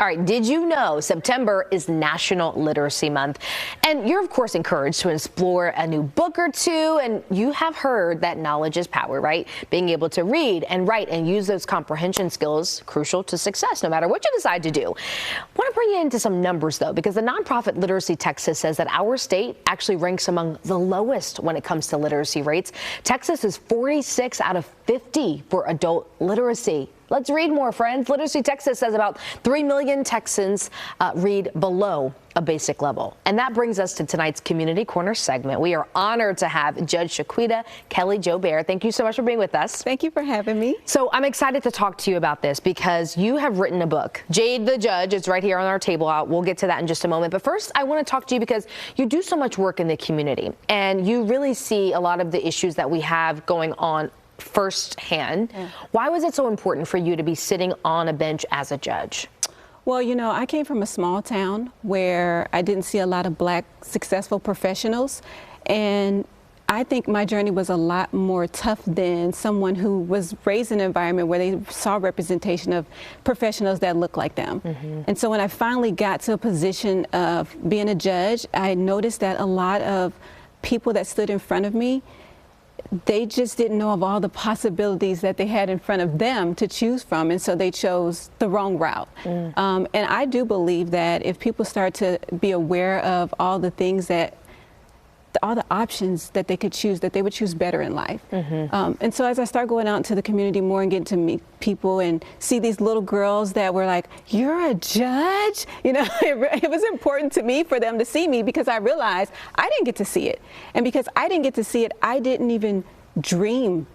All right, did you know September is National Literacy Month? And you're, of course, encouraged to explore a new book or two, and you have heard that knowledge is power, right? Being able to read and write and use those comprehension skills, crucial to success, no matter what you decide to do. I want to bring you into some numbers, though, because the nonprofit Literacy Texas says that our state actually ranks among the lowest when it comes to literacy rates. Texas is 46 out of 50 for adult literacy. Let's read more, friends. Literacy Texas says about 3 million Texans read below a basic level. And that brings us to tonight's Community Corner segment. We are honored to have Judge Shequitta Kelly Joubert. Thank you so much for being with us. Thank you for having me. So I'm excited to talk to you about this because you have written a book, Jade the Judge. It's right here on our table. We'll get to that in just a moment. But first, I want to talk to you because you do so much work in the community and you really see a lot of the issues that we have going on firsthand. Yeah. Why was it so important for you to be sitting on a bench as a judge? Well, you know, I came from a small town where I didn't see a lot of Black successful professionals, and I think my journey was a lot more tough than someone who was raised in an environment where they saw representation of professionals that look like them. Mm-hmm. And so when I finally got to a position of being a judge, I noticed that a lot of people that stood in front of me, they just didn't know of all the possibilities that they had in front of them to choose from, and so they chose the wrong route. And I do believe that if people start to be aware of all the things that, all the options that they could choose, that they would choose better in life. Mm-hmm. And so as I start going out into the community more and getting to meet people and see these little girls that were like, "You're a judge?" You know, it was important to me for them to see me because I realized I didn't get to see it. And because I didn't get to see it, I didn't even dream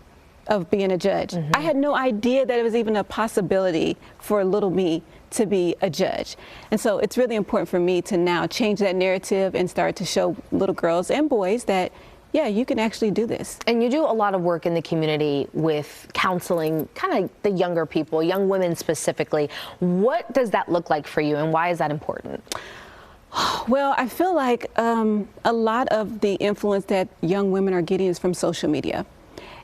of being a judge. Mm-hmm. I had no idea that it was even a possibility for little me to be a judge. And so it's really important for me to now change that narrative and start to show little girls and boys that, yeah, you can actually do this. And you do a lot of work in the community with counseling, kind of the younger people, young women specifically. What does that look like for you, and why is that important? Well, I feel like a lot of the influence that young women are getting is from social media.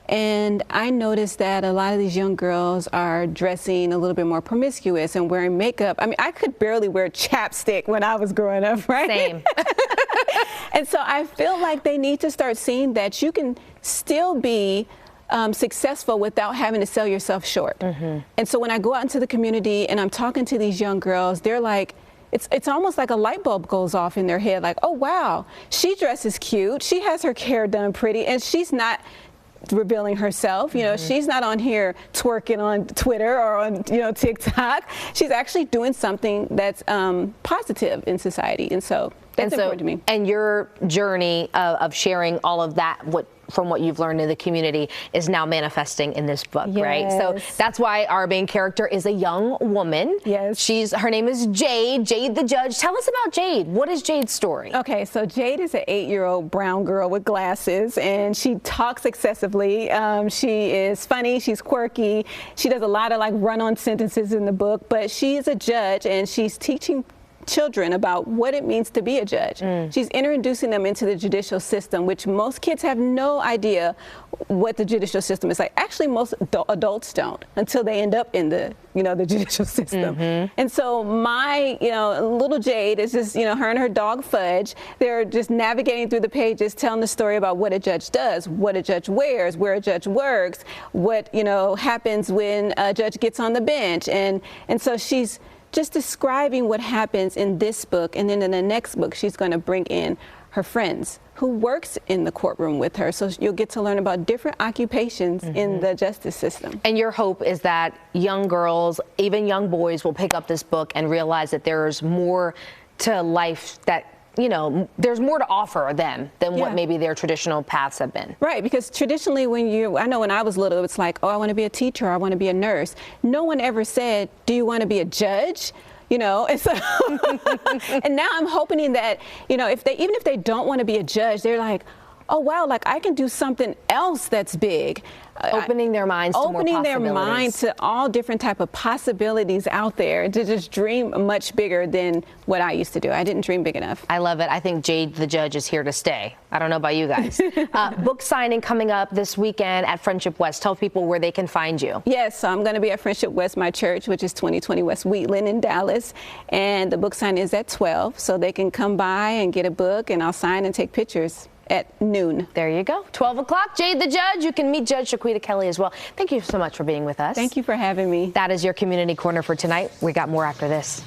And I noticed that a lot of these young girls are dressing a little bit more promiscuous and wearing makeup. I mean, I could barely wear chapstick when I was growing up, right? Same. And so I feel like they need to start seeing that you can still be successful without having to sell yourself short. Mm-hmm. And so when I go out into the community and I'm talking to these young girls, they're like, it's almost like a light bulb goes off in their head, like, oh, wow, she dresses cute, she has her hair done pretty, and she's not revealing herself. You know, mm-hmm. She's not on here twerking on Twitter or on, you know, TikTok. She's actually doing something that's positive in society. And so that's important to me. And your journey of sharing all of that, from what you've learned in the community, is now manifesting in this book, yes. Right? So that's why our main character is a young woman. Yes. Her name is Jade the Judge. Tell us about Jade. What is Jade's story? Okay, so Jade is an 8-year-old brown girl with glasses, and she talks excessively. She is funny, she's quirky. She does a lot of like run-on sentences in the book, but she is a judge and she's teaching children about what it means to be a judge. She's introducing them into the judicial system, which most kids have no idea what the judicial system is like. Actually, most adults don't until they end up in the, you know, the judicial system. Mm-hmm. And so my, you know, little Jade is just, you know, her and her dog Fudge, they're just navigating through the pages, telling the story about what a judge does, what a judge wears, where a judge works, what, you know, happens when a judge gets on the bench. And so she's just describing what happens in this book, and then in the next book she's going to bring in her friends who works in the courtroom with her, so you'll get to learn about different occupations mm-hmm. in the justice system. And your hope is that young girls, even young boys, will pick up this book and realize that there's more to life, that, you know, there's more to offer them than what maybe their traditional paths have been. Right, because traditionally I know when I was little, it's like, oh, I want to be a teacher, I want to be a nurse. No one ever said, do you want to be a judge? You know, and so, and now I'm hoping that, you know, even if they don't want to be a judge, they're like, oh wow, like I can do something else that's big. Opening their minds to more possibilities. Opening their mind to all different type of possibilities out there, to just dream much bigger than what I used to do. I didn't dream big enough. I love it. I think Jade the Judge is here to stay. I don't know about you guys. Book signing coming up this weekend at Friendship West. Tell people where they can find you. Yes, so I'm going to be at Friendship West, my church, which is 2020 West Wheatland in Dallas. And the book signing is at 12, so they can come by and get a book, and I'll sign and take pictures at noon. There you go. 12 o'clock, Jade the Judge. You can meet Judge Shequitta Kelly as well. Thank you so much for being with us. Thank you for having me. That is your Community Corner for tonight. We got more after this.